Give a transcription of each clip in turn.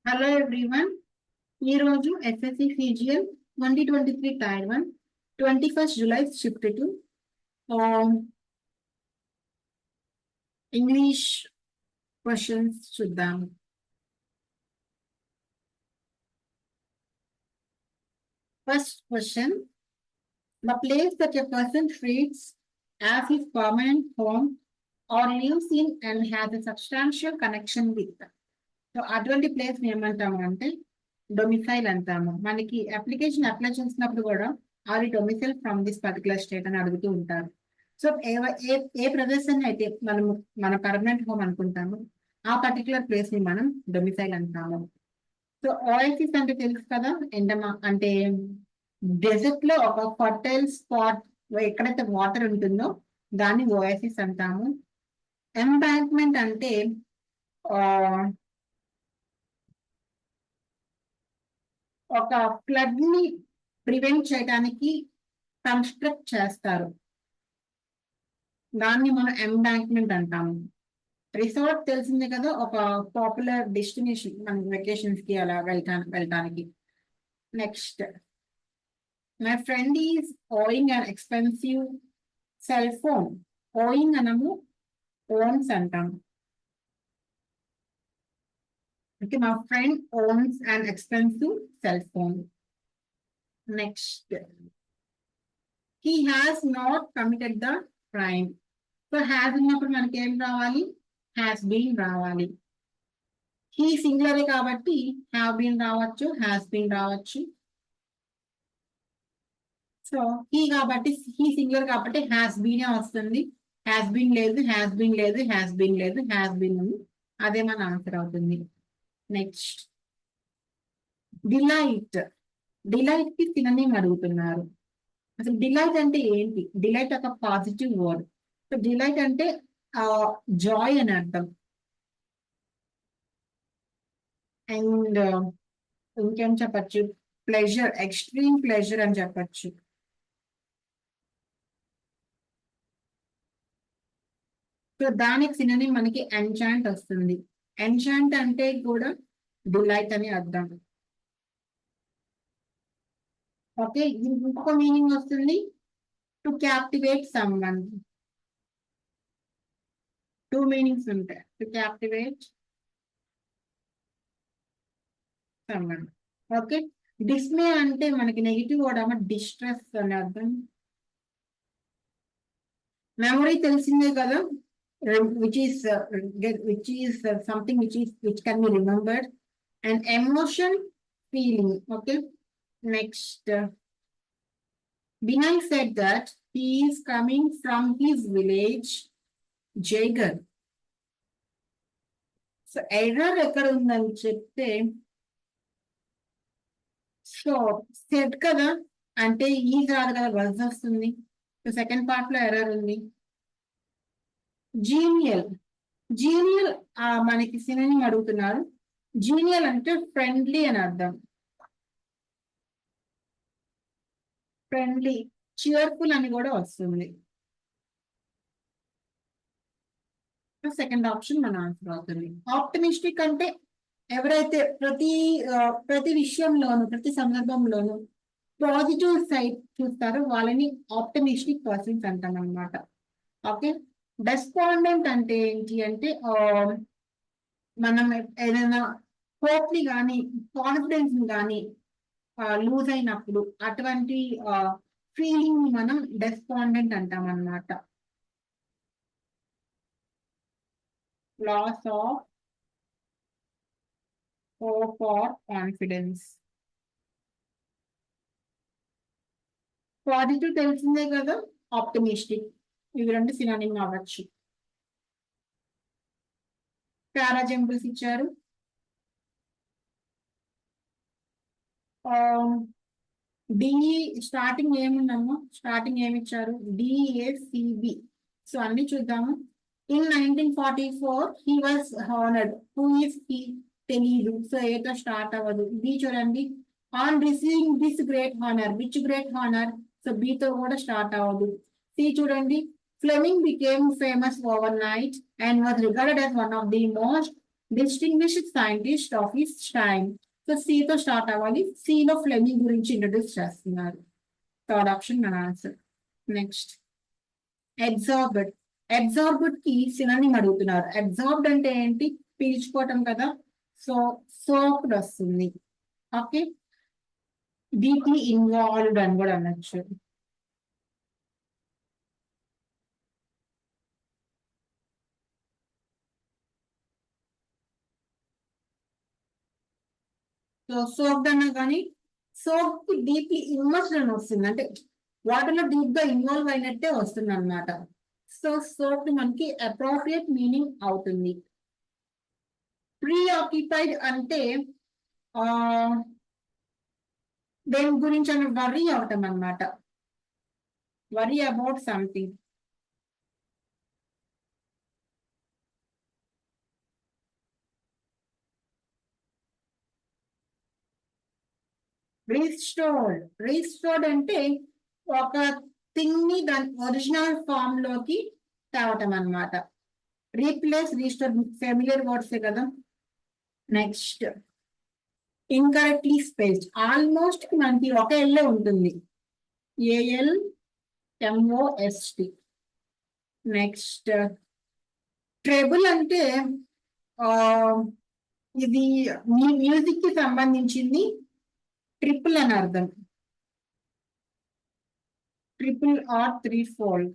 Hello everyone. ఈరోజు SSC CGL 2023 tier 1 21st July shift two English questions చూద్దాము. First question, the place that a person treats as his permanent home or lives in and has a substantial connection with. So అటువంటి place ఏమంటాము అంటే domicile అంటాము. మనకి application apply చేసినప్పుడు కూడా are ఈ domicile from this particular state అని అడుగుతూ ఉంటారు. సో ఏ ప్రదేశాన్ని అయితే మనము మన పర్మనెంట్ హోమ్ అనుకుంటాము ఆ పర్టికులర్ ప్లేస్ ని మనం డొమిసైల్ అంటాము. సో ఓఎసిస్ అంటే తెలుసు కదా, ఎండమా అంటే డెజర్ట్ లో ఒక ఫర్టైల్ స్పాట్ ఎక్కడైతే వాటర్ ఉంటుందో దాన్ని ఓఎసిస్ అంటాము. ఎంబాంక్మెంట్ అంటే ఒక ఫ్లడ్ ని ప్రివెంట్ చేయడానికి కన్స్ట్రక్ట్ చేస్తారు, దాన్ని మనం ఎంబాంక్మెంట్ అంటాము. రిసార్ట్ తెలిసిందే కదా, ఒక పాపులర్ డెస్టినేషన్ మన వెకేషన్స్ కి అలా వెళ్ళటానికి. Next, my friend is owing an expensive cell phone. Owing అనము ఓన్స్ అంటాము. Okay, my friend owns an expensive cell phone. Next, he has not committed the crime. So has ఉన్నప్పుడు మనకి ఏం రావాలి? Has been రావాలి. He సింగులర్ కాబట్టి have been రావచ్చు, has been రావచ్చు. సో he కాబట్టి he సింగులర్ కాబట్టి has been వస్తుంది. Has been లేదు, has been లేదు, has been లేదు, has been ఉంది. అదే మన ఆన్సర్ అవుతుంది. Next, delight. డిలైట్ కి సినోనిమ్ అడుగుతున్నారు. అసలు డిలైట్ అంటే ఏంటి? డిలైట్ ఒక పాజిటివ్ వర్డ్. సో డిలైట్ అంటే జాయ్ అని అర్థం. అండ్ ఇంకేం చెప్పచ్చు? ప్లెజర్, ఎక్స్ట్రీమ్ ప్లెజర్ అని చెప్పచ్చు. సో దానికి సినోనిమ్ మనకి ఎన్చాంట్ వస్తుంది. ఎన్చాంట్ అంటే కూడా డిలైట్ అని అర్థం. ఓకే, ఇంకొక మీనింగ్ వస్తుంది, to captivate someone. Two meanings ఉంటాయి, to captivate someone. Okay, dismay అంటే మనకి నెగిటివ్ వర్డ్ అమ్మ, డిస్ట్రెస్ అని అర్థం. మెమరీ తెలిసిందే కదా, which is something which can be remembered. And emotion, feeling. Okay, next, Binay said that he is coming from his village Jagar. So error ఎక్కడ ఉందని చెప్తే, సో సెట్ కదా అంటే ఈ కాదు కదా, వర్స్ వస్తుంది. సో సెకండ్ పార్ట్ లో ఎర్రర్ ఉంది. జీనియల్. జీనియల్ మనకి సినోనిమ్ అడుగుతున్నారు. జీనియల్ అంటే ఫ్రెండ్లీ అని అర్థం. ఫ్రెండ్లీ, చియర్ఫుల్ అని కూడా వస్తుంది. సెకండ్ ఆప్షన్ మన ఆన్సర్ అవుతుంది. ఆప్టిమిస్టిక్ అంటే ఎవరైతే ప్రతి విషయంలోను ప్రతి సందర్భంలోను పాజిటివ్ సైడ్ చూస్తారో వాళ్ళని ఆప్టిమిస్టిక్ పర్సన్స్ అంటాం అనమాట. ఓకే, డెస్పాండెంట్ అంటే ఏంటి అంటే మనం ఏదైనా హోప్ ని కానీ కాన్ఫిడెన్స్ ని కానీ లూజ్ అయినప్పుడు అటువంటి ఫీలింగ్ ని మనం డెస్పాండెంట్ అంటాం అన్నమాట. Loss of hope or confidence. Positive తెలిసిందే కదా, ఆప్టిమిస్టిక్. ఇవి రెండు సినానిమ్ అవ్వచ్చు. పారాజంబుల్స్ ఇచ్చారు. డిఈ స్టార్టింగ్ ఏముందమ్మా, స్టార్టింగ్ ఏమి ఇచ్చారు? డిఏసిబి. సో అన్ని చూద్దాము. In 1944 he was honored. Who is he? తెలీదు. సో ఏతో స్టార్ట్ అవ్వదు. బి చూడండి, on receiving this great honour. Which great honour? So బితో కూడా స్టార్ట్ అవ్వదు. సి చూడండి, Fleming became famous overnight and was regarded as one of the most distinguished scientist of his time. So C తో start అవ్వాలి. C లో Fleming గురించి introduce చేస్తున్నారు. Third option మన ఆన్సర్. నెక్స్ట్ అబ్జార్బెడ్. అబ్జార్బెడ్ కి సినోనిమ్ అడుగుతున్నారు. అబ్జార్బ్డ్ అంటే ఏంటి? పీల్చుకోవటం కదా. సో సోక్డ్ వస్తుంది. ఓకే, డీప్లీ ఇన్వాల్వ్డ్ అని కూడా అనొచ్చు. సో సోక్డ్ అన్నా కానీ సోక్ డీప్లీ ఇన్వర్స్డ్ అని వస్తుంది, అంటే వాటర్ లో డీప్ గా ఇన్వాల్వ్ అయినట్టే వస్తుంది అనమాట. సో సోక్డ్ మనకి అప్రోప్రియేట్ మీనింగ్ అవుతుంది. ప్రీ ఆక్యుపైడ్ అంటే ఆ దేని గురించి అని వరీ అవటం అనమాట. Worry about something. Restored. Restored అంటే ఒక థింగ్ ని దాని ఒరిజినల్ ఫామ్ లోకి తేవటం అనమాట. రీప్లేస్, రీస్టోర్ ఫెమిలియర్ వర్డ్స్ కదా. Next incorrectly spelled. ఆల్మోస్ట్ మనకి ఒక ఎల్లే ఉంటుంది, ALMOST. నెక్స్ట్ ట్రెబుల్ అంటే ఇది మ్యూజిక్ కి సంబంధించింది, ట్రిపుల్ అని అర్థం. Triple R three fold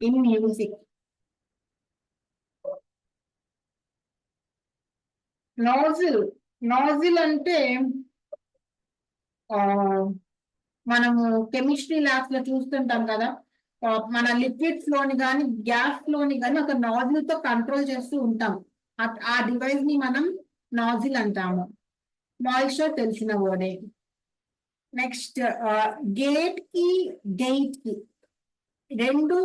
in music. Nozzle. Nozzle అంటే మనము కెమిస్ట్రీ ల్యాబ్స్ లో చూస్తుంటాం కదా, మన లిక్విడ్స్ లోని కానీ గ్యాస్ లోని కానీ ఒక నాజిల్ తో కంట్రోల్ చేస్తూ ఉంటాం. ఆ డివైస్ ని మనం నాజిల్ అంటాము. మాయిశ్చర్ తెలిసిన వర్డే. నెక్స్ట్ గేట్ కి గెయిట్ కి రెండు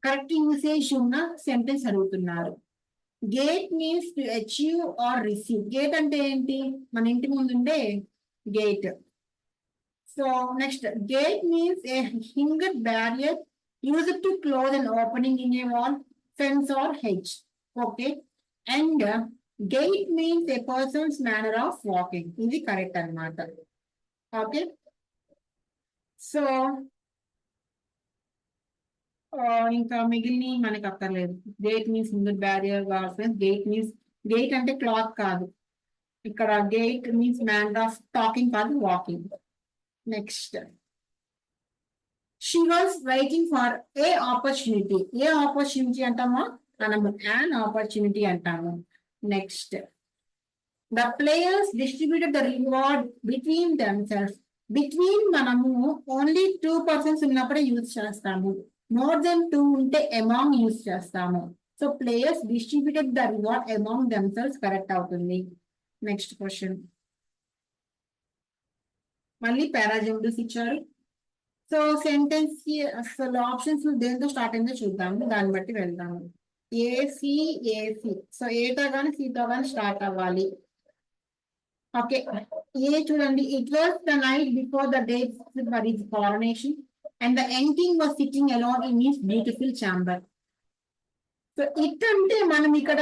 కరెక్ట్ యూసేజ్ ఉన్న సెంటెన్స్ అడుగుతున్నారు. Gate means to achieve or receive. Gate అంటే ఏంటి? మన ఇంటి ముందు ఉండే gate. So next gate means a హింగర్ barrier used to close and opening in a wall, fence or hedge. Okay, and gait means a person's manner of walking. ఇది correct అనమాట. Okay, so ఇంకా మిగిలిన మనకి అక్కర్లేదు. గేట్ మీన్స్ హింగర్ barrier, gate means, gait అంటే cloth కాదు ఇక్కడ. Gait means man of talking కాదు, walking. Next she was waiting for a opportunity. A opportunity అంటామా? మనము యాన్ ఆపర్చునిటీ అంటాము. Next the players distributed the reward between themselves. Between మనము only 2 persons ఉన్నప్పుడే use చేస్తాము. మోర్ దెన్ 2 ఉంటే among use చేస్తాము. So players distributed the reward among themselves correct అవుతుంది. Next question మళ్ళీ పారాజెంబుల్స్ ఇచ్చారు. సో సెంటెన్స్ కి అసలు ఆప్షన్స్ దేంతో స్టార్ట్ అయిందో చూద్దాము, దాన్ని బట్టి వెళ్దాము. ఏసి ఏసి. సో ఏతో కానీ సితో కానీ స్టార్ట్ అవ్వాలి. ఓకే, ఏ చూడండి. It was the night before the day for his coronation and the young king was sitting alone in his beautiful chamber. So it అంటే మనం ఇక్కడ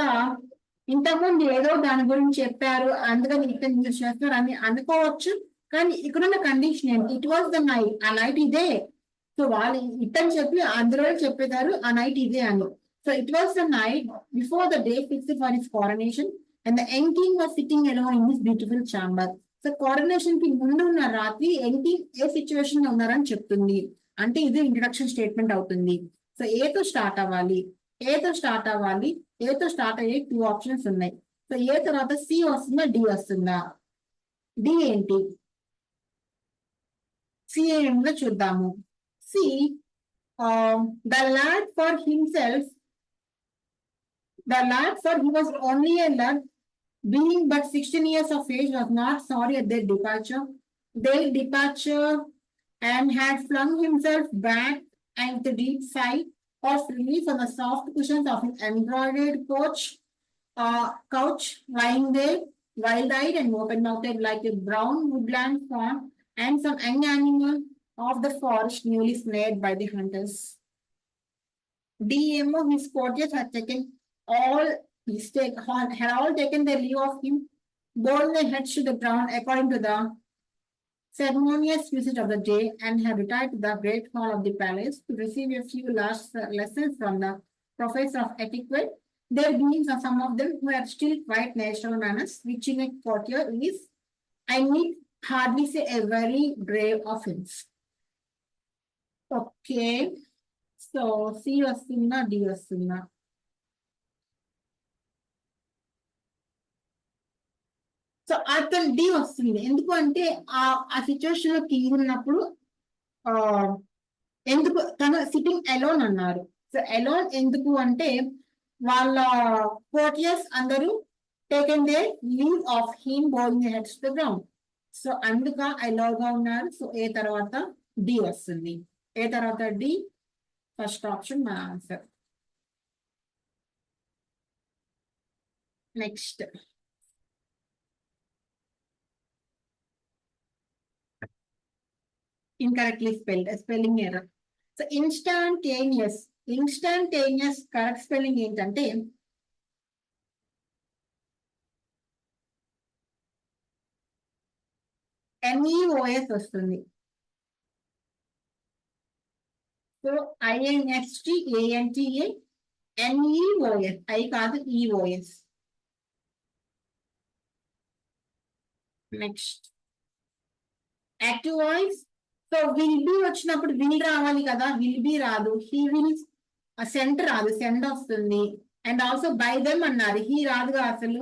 ఇంతకుముందు ఏదో దాని గురించి చెప్పారు, అందుకని ఇట్ యూజ్ చేస్తారు అని అనుకోవచ్చు. కానీ ఇక్కడున్న కండిషన్ ఏంటి? It was the night. ఆ నైట్ ఇదే. సో వాళ్ళు ఇట్ అని చెప్పి అందరూ చెప్పేదారు ఆ నైట్ ఇదే అని. So it was the night before the day fixed for his coronation and the young king was sitting alone in his beautiful chamber. So coronation కి ముందు ఉన్న రాత్రి యంగ్ కింగ్ ఏ సిచ్యువేషన్ లో ఉన్నారని చెప్తుంది. అంటే ఇది ఇంట్రడక్షన్ స్టేట్మెంట్ అవుతుంది. సో ఏతో స్టార్ట్ అవ్వాలి. ఏతో స్టార్ట్ అవ్వాలి. ఏతో స్టార్ట్ అయ్యే 2 ఆప్షన్స్ ఉన్నాయి. సో ఏ తర్వాత సి వస్తుందా, డి వస్తుందా? డి ఏంటి? సి ఏంటో చూద్దాము. See the lad for himself. The lad, for he was only a lad, being but 16 years of age, was not sorry at their departure. Their departure, and had flung himself back and the deep sigh of relief on the soft cushions of his embroidered couch, lying there, wild-eyed and open-mouthed like a brown woodland fawn and some young animal of the forest newly snared by the hunters. D emo, his courtiers had taken all had all taken their leave of him, borne their heads to the ground according to the ceremonious usage of the day, and had retired to the great hall of the palace to receive a few last lessons from the professor of etiquette. There being some of them who had still quite natural manners, which in a courtier is, I need hardly say, a very grave offense. Okay, so C వస్తుందా D వస్తుందా? So అతను D వస్తుంది. ఎందుకు అంటే ఆ situation లో king ఉన్నప్పుడు ఆ ఎందుకు తను సిట్టింగ్ అలోన్ అన్నారు. సో అలోన్ ఎందుకు అంటే వాళ్ళ కోర్టియర్స్ అందరూ taken they leave of him Boeing heads to ground. So అందుక అలోన్ గా ఉన్నారు. సో ఏ తర్వాత డి వస్తుంది. ఏ తర్వాత డి, ఫస్ట్ ఆప్షన్ మన answer. Next incorrectly spelled, spelling error. So instantaneous correct spelling ఏంటంటే MEOS వస్తుంది. సో INSTANTA MEOS, I కాదు EOS. Next active voice. So will be వచ్చినప్పుడు విల్ రావాలి కదా, విల్ బి రాదు. హీ విల్ సెంట్ రాదు, send వస్తుంది. అండ్ ఆల్సో బై దెమ్ అన్నారు, హీ రాదుగా అసలు,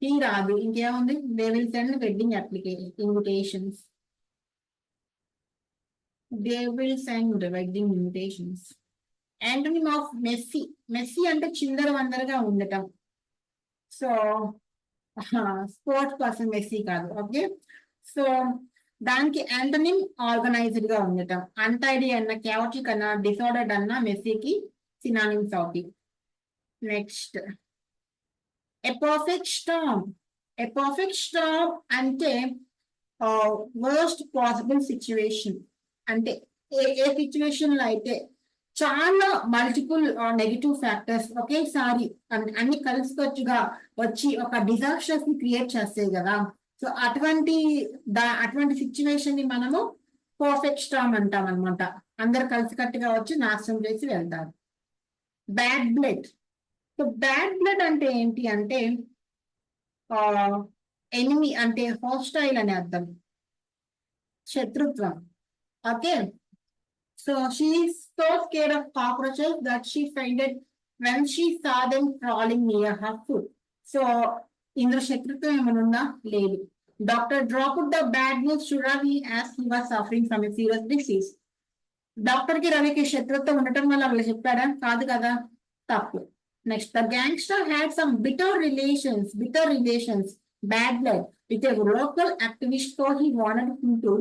హీ రాదు. ఇంకేముంది, they will send wedding application invitations, they will send wedding invitations. Antonym of messy, messy అంటే చిందర వందరగా ఉండటం. సో స్పోర్ట్స్ పర్సన్ మెస్సీ కాదు. ఓకే, సో దానికి యాంటోనిమ్ ఆర్గనైజ్డ్ గా ఉండటం. అన్టైడీ అన్న, క్యావటిక్ అన్న, డిసార్డర్డ్ అన్న మెస్సీకి సినానిమ్స్ అవుతాయి. Next a perfect Storm. A perfect Storm అంటే వర్స్ట్ పాసిబుల్ సిచ్యువేషన్. అంటే ఏ సిచ్యువేషన్ లో అయితే చాలా మల్టిపుల్ నెగిటివ్ ఫ్యాక్టర్స్ ఒకేసారి అన్ని కలిసికొచ్చుగా వచ్చి ఒక డిజాస్టర్స్ ని క్రియేట్ చేస్తాయి కదా. సో అటువంటి సిచ్యువేషన్ ని మనము పర్ఫెక్ట్ స్టార్మ్ అంటాం అనమాట. అందరు కలిసికట్టుగా వచ్చి నాశనం చేసి వెళ్తారు. Bad blood. So bad blood అంటే ఏంటి అంటే ఎనిమి అంటే హాస్టైల్ అని అర్థం, శత్రుత్వం. Okay, so she is so scared of cockroaches that she fainted when she saw them crawling near her foot. So ఇందులో శత్రుత్వం ఏమైనా ఉందా? లేదు. Doctor dropped the bad news to Ravi as he was suffering from a serious disease. Doctor కి రవికి శత్రుత్వం ఉండటం వల్ల వాళ్ళు చెప్పారా? కాదు కదా, తప్పు. Next, the gangster had some bitter relations, bad blood with a local activist, so he wanted him to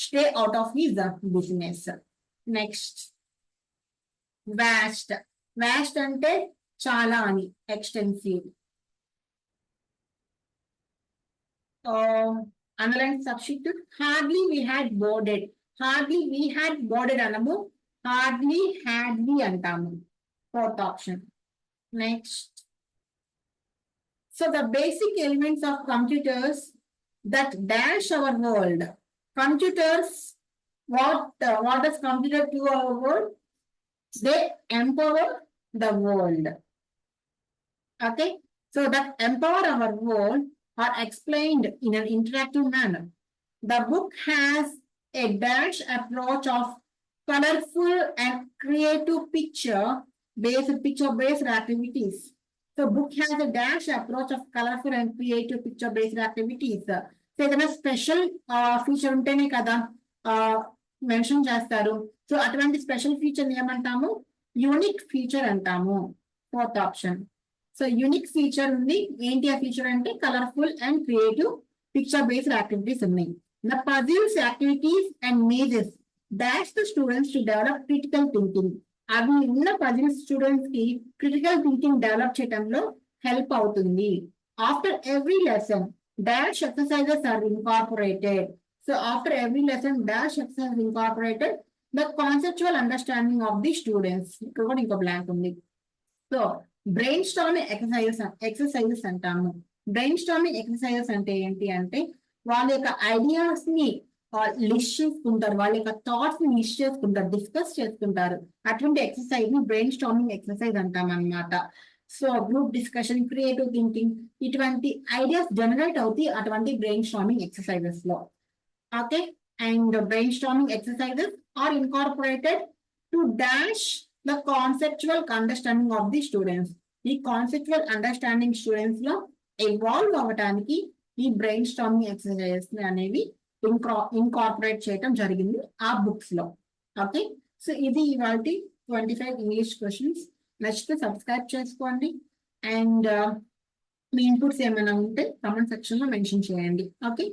stay out of his business. Next vast. Vast అంటే చాలా అని, extensive. Underline substitute. Hardly we had boarded. Hardly we had boarded అనము, hardly had we అంటాము. Fourth option. Next, so the basic elements of computers that dash our world. Computers, what does computer do our world? They empower the world. Okay, so that empower our world are explained in an interactive manner. The book has a dash approach of colorful and creative picture-based activities. So book has a dash approach of colorful and creative picture-based activities. So ఏదైనా special feature ఉంటేనే కదా mention చేస్తారు. So అటువంటి special feature ఏమంటాము? Unique feature అంటాము. Fourth option. So unique feature ఉంది. ఏంటి ఆ ఫీచర్ అంటే colourful and creative picture based activities ఉన్నాయి. The puzzles, activities and mazes dash the students to develop critical thinking. అవి ఉన్న పజిల్స్ స్టూడెంట్స్ కి క్రిటికల్ థింకింగ్ డెవలప్ చేయడంలో హెల్ప్ అవుతుంది. After every lesson dash exercises are incorporated. So after every lesson, dash exercise is incorporated. The conceptual understanding of the students. ఇక్కడ కూడా ఇంకో blank ఉంది. So brain storming exercises అంటాము. Brain storming exercises అంటే ఏంటి అంటే వాళ్ళ యొక్క ఐడియాస్ ని లిస్ట్ చేసుకుంటారు, వాళ్ళ యొక్క థాట్స్ ని లిస్ట్ చేసుకుంటారు, డిస్కస్ చేసుకుంటారు. అటువంటి ఎక్సర్సైజ్ ని బ్రెయిన్ స్టార్మింగ్ ఎక్సర్సైజ్ అంటాం అన్నమాట. So group discussion, creative thinking, ఇటువంటి ఐడియాస్ జనరేట్ అవుతాయి అటువంటి బ్రెయిన్ స్టార్మింగ్ ఎక్సర్సైజెస్ లో. Okay, and brain storming exercises are incorporated to dash the conceptual understanding of the students. ఈ కాన్సెప్చువల్ అండర్స్టాండింగ్ స్టూడెంట్స్ లో involve అవ్వడానికి ఈ బ్రెయిన్ స్టార్మింగ్ ఎక్సర్సైజెస్ అనేవి incorporate చేయడం జరిగింది ఆ బుక్స్ లో. ఓకే, సో ఇది ఇవాళ 25 ఇంగ్లీష్ క్వశ్చన్స్. నచ్చితే సబ్స్క్రైబ్ చేసుకోండి అండ్ మీ ఇన్పుట్స్ ఏమైనా ఉంటే కామెంట్ సెక్షన్ లో మెన్షన్ చేయండి. Okay,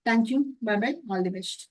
thank you, by by, all the best.